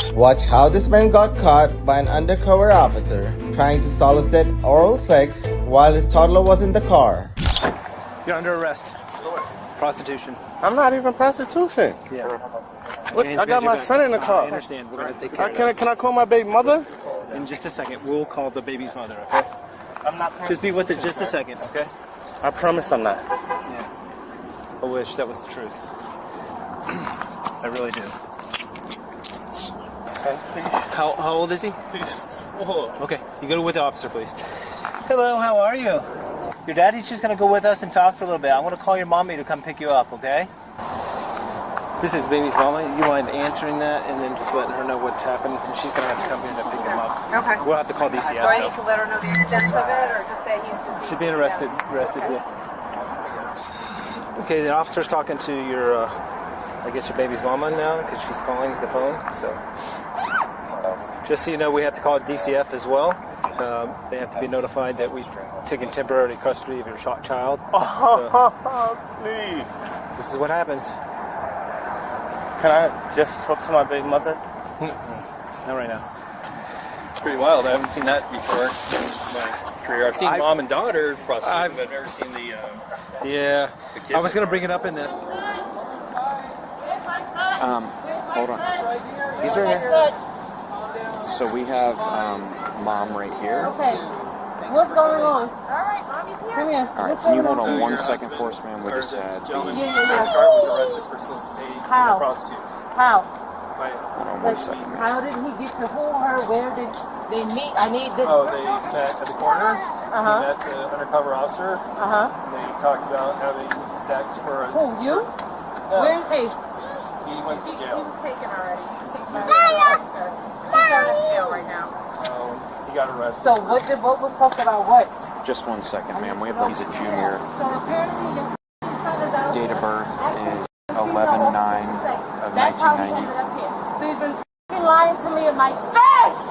Watch how this man got caught by an undercover officer trying to solicit oral sex while his toddler was in the car. You're under arrest. Prostitution. I'm not even prostitution. Yeah. What? I got my son in the car. I understand. We're going to take care of it. Can I call my baby mother? In just a second, we'll call the baby's mother, okay? I'm not. Just be with it just a second, okay? I promise I'm not. Yeah. I wish that was the truth. I really do. Okay, please. How old is he? Please. Okay, you go with the officer, please. Hello, how are you? Your daddy's just going to go with us and talk for a little bit. I'm going to call your mommy to come pick you up, okay? This is baby's mama. You mind answering that and then just letting her know what's happened? And she's going to have to come here to pick him up. Okay. We'll have to call DCF. Do I need to let her know the extent of it, or just say he's just... She's being arrested, yeah. Okay, the officer's talking to your, I guess your baby's mama now, because she's calling the phone, so. Just so you know, we have to call DCF as well. They have to be notified that we've taken temporary custody of your child. Oh, please. This is what happens. Can I just talk to my baby mother? Not right now. It's pretty wild. I haven't seen that before in my career. I've seen mom and daughter prostitute, but I've never seen the Yeah. the kid. I was going to bring it up in that. Hold on. He's right here. So we have mom right here. Okay. What's going on? All right, mommy's here. Come here. All right, can you hold on 1 second for us, man? We just had gentleman the... in the car was arrested for soliciting a prostitute. How? Hold on 1 second, man. How did he get to who, her, where did they meet? I need the... Oh, they met at the corner. He met the undercover officer. Uh-huh. And they talked about having sex for a... Who, you? Where is he? He went to jail. He was taken already. He's out of jail right now. So he got arrested. So what was talked about what? Just 1 second, man. We have he's a junior. So apparently your son is out. Date of birth is 11/9 of That's how he 1990. ended up here. So he's been f***ing lying to me in my face!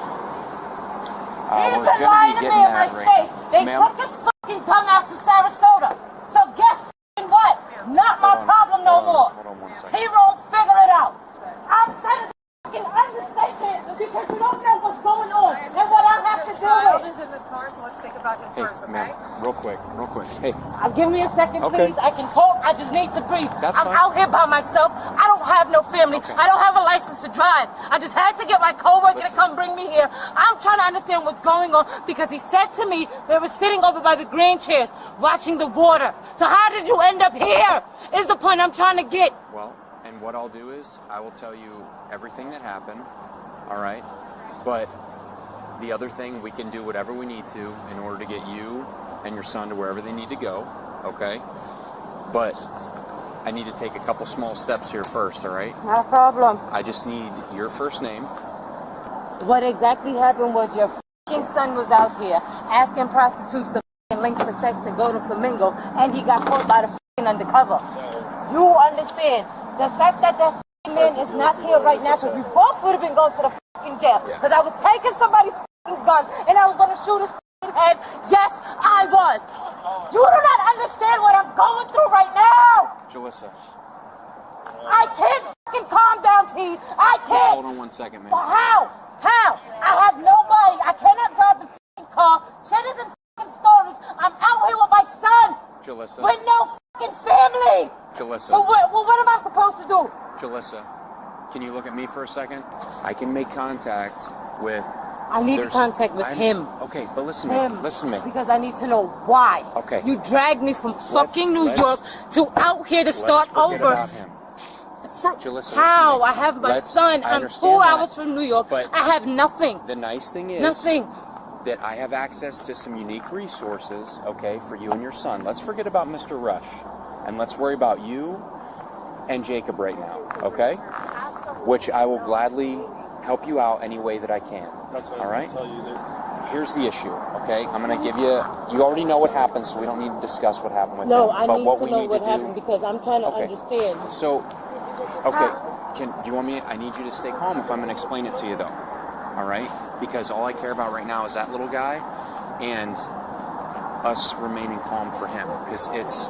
He's We're been going lying to to be me in getting my that right face. They Ma'am? took his f***ing dumbass to Sarasota. So guess f***ing what? Not my problem no more. Hold on 1 second. T-Roll, figure it out. I'm saying f***ing understatement because you don't know what's going on and what I have to do Child with. is in the car, so let's think about him Hey, first, okay? ma'am, real quick. Hey, Give me a second, Okay. please. I can talk. I just need to breathe. That's I'm fine. out here by myself. I don't have no family. Okay. I don't have a license to drive. I just had to get my coworker to come bring me here. I'm trying to understand what's going on because he said to me they were sitting over by the green chairs watching the water. So how did you end up here? Is the point I'm trying to get. well, and what I'll do is I will tell you everything that happened, all right? But the other thing, we can do whatever we need to in order to get you and your son to wherever they need to go, okay? But I need to take a couple small steps here first, all right? No problem. I just need your first name. What exactly happened was your f***ing son was out here asking prostitutes to f***ing link for sex to go to Flamingo, and he got caught by the f***ing undercover. You understand? The fact that the f***ing man is not here right now, because we both would have been going to the f***ing jail. Because I was taking somebody's f***ing gun, and I was going to shoot his f***ing head. Yes, I was. You do not understand what I'm going through right now. Jalissa, I can't f***ing calm down, T. I just can't. hold on 1 second, man. Well, how? How? I have nobody. I cannot drive the f***ing car. Shit is in f***ing storage. I'm out here with my son. Jalissa, With no f***ing family. Jalissa, So what am I supposed to do? Jalissa, can you look at me for a second? I can make contact with... I need There's- contact with him. Okay, but listen to me. Listen to me. Because I need to know why. Okay. You dragged me from fucking New York to out here to start Let's forget over. about him. Jalissa, How? listen I to me. have my Let's- son. I I'm understand 4 that. hours from New York. But I have nothing. the nice thing is Nothing. that I have access to some unique resources, okay, for you and your son. Let's forget about Mr. Rush, and let's worry about you and Jacob right now, okay? Which I will gladly help you out any way that I can. That's what I all was right? going to tell you. That Here's the issue, okay? I'm going to give you... You already know what happened, so we don't need to discuss what happened with No, him. I But need what to we know need what to do- happened because I'm trying to Okay. understand. So, okay, do you want me? I need you to stay calm if I'm going to explain it to you, though. All right? Because all I care about right now is that little guy and us remaining calm for him. Because it's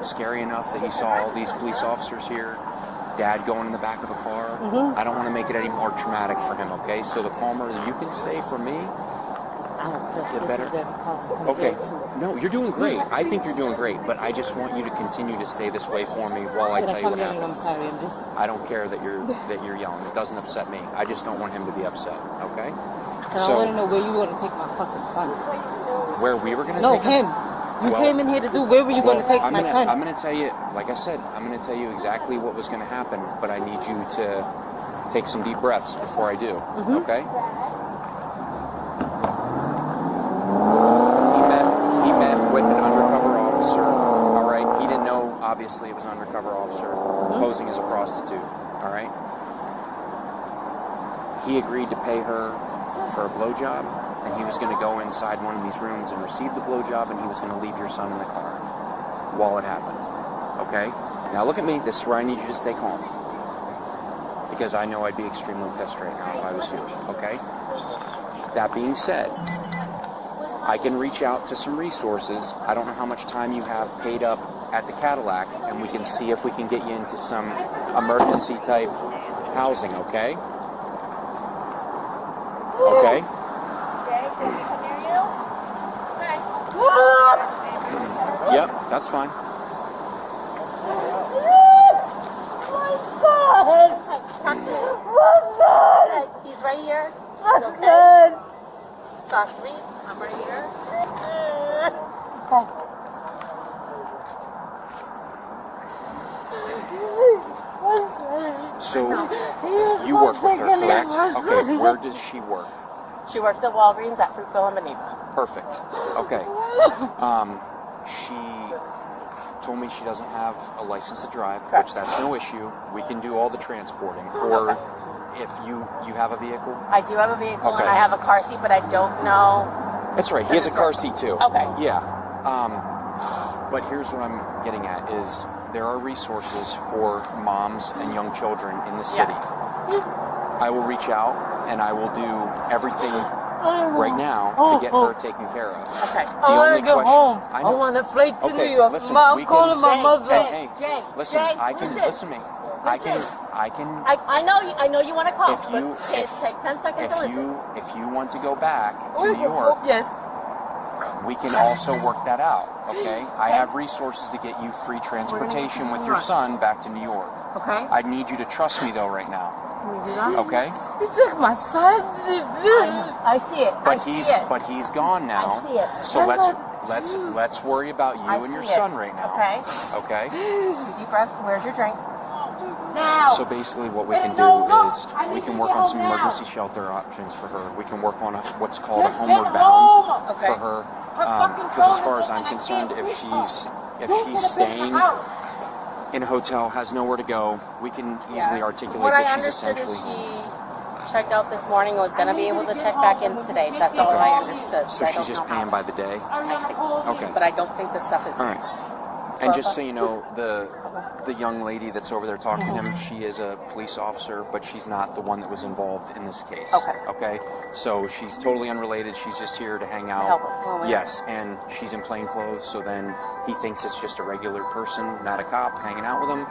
scary enough that he saw all these police officers here dad going in the back of the car. I don't want to make it any more traumatic for him, okay? So the calmer you can stay for me, the better. Okay. No, you're doing great. I think you're doing great, but I just want you to continue to stay this way for me while I tell you what happened. I'm sorry. I'm just. I don't care that you're yelling. It doesn't upset me. I just don't want him to be upset, okay? And I want to know where you want to take my fucking son. Where we were going to take him. You came in here to do. Where were you going to take my son? I'm going to tell you, like I said, I'm going to tell you exactly what was going to happen, but I need you to take some deep breaths before I do, okay? He met with an undercover officer, all right? He didn't know, obviously, it was an undercover officer posing as a prostitute, all right? He agreed to pay her for a blowjob, and he was going to go inside one of these rooms and receive the blowjob, and he was going to leave your son in the car while it happened. Okay? Now look at me. This is where I need you to stay calm. Because I know I'd be extremely pissed right now if I was you. Okay? That being said, I can reach out to some resources. I don't know how much time you have paid up at the Cadillac, and we can see if we can get you into some emergency type housing, okay? Okay? Yep, that's fine. He's right here. He's okay. Talk to me. I'm right here. Okay. So, you work with her, correct? Okay, where does she work? She works at Walgreens at Fruitville and Manila. Perfect. Okay. She told me she doesn't have a license to drive, Correct. which that's no issue. We can do all the transporting. Or if you have a vehicle. I do have a vehicle Okay. and I have a car seat, but I don't know. That's right. He has a car seat too. Okay. Yeah. But here's what I'm getting at is there are resources for moms and young children in the city. Yes. I will reach out and I will do everything right now to get her taken care of. Okay. The I want only to go question- home. I I know. want to fly to Okay, New York. listen, Ma, we I'm calling can- my mother. Hey, listen, I can listen to me. I can. I know you want to call, If but you- take 10 seconds to listen. If you want to go back to New York, Yes. we can also work that out. Okay, I have resources to get you free transportation with your son back to New York. Okay. I need you to trust me though right now. Okay, You took my son. I see it. but I see he's it. but he's gone now. I see it. So let's worry about you I and your see it. son right now. Okay. Okay. Deep breaths. Where's your drink? Now. So basically what we can do is we can work on some emergency shelter options for her. We can work on what's called a homeward bound Okay. for her. Because as far as I'm concerned, if she's staying in a hotel, has nowhere to go, we can easily articulate What I that she's understood is essentially she checked out this morning and was going to be able to check back in today. That's all I understood. so I she's don't just know paying how. by the day. Okay. But I don't think the stuff is. All right. And just so you know, the young lady that's over there talking to him, she is a police officer, but she's not the one that was involved in this case. Okay. Okay? So she's totally unrelated. She's just here to hang out. help him. Oh, Yes, and she's in plain clothes, so then he thinks it's just a regular person, not a cop, hanging out with him,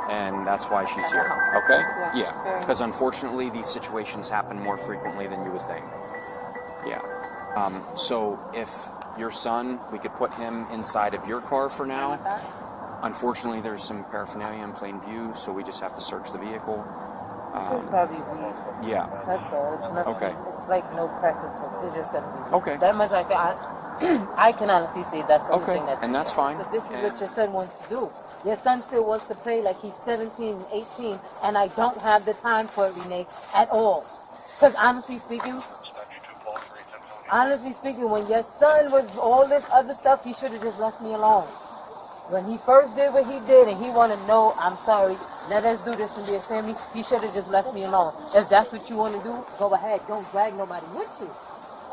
and that's why she's here. Okay? Yeah. Because unfortunately, these situations happen more frequently than you would think. Yeah. So if your son, we could put him inside of your car for now. Unfortunately, there's some paraphernalia in plain view, so we just have to search the vehicle. Probably weed. Yeah. That's all. It's nothing. Okay. It's like no crack or coke. It's just gonna be. Okay. That much I can honestly say that's the only Okay, thing that's. and that's fine. But this is what your son wants to do. Your son still wants to play like he's 17 and 18, and I don't have the time for it, Renee, at all. Because honestly speaking, when your son was all this other stuff, he should have just left me alone. When he first did what he did and he wanted to know, I'm sorry, let us do this and be a family, he should have just left me alone. If that's what you want to do, go ahead. Don't drag nobody with you.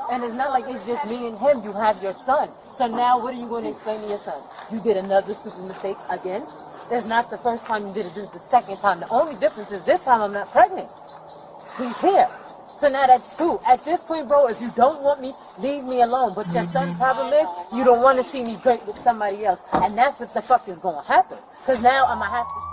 And it's not like it's just me and him. You have your son. So now what are you going to explain to your son? You did another stupid mistake again? It's not the first time you did it. This is the second time. The only difference is this time I'm not pregnant. He's here. So now that's two. At this point, bro, if you don't want me, leave me alone. But your son's problem is you don't want to see me great with somebody else. And that's what the fuck is going to happen. Because now I'm going to have to...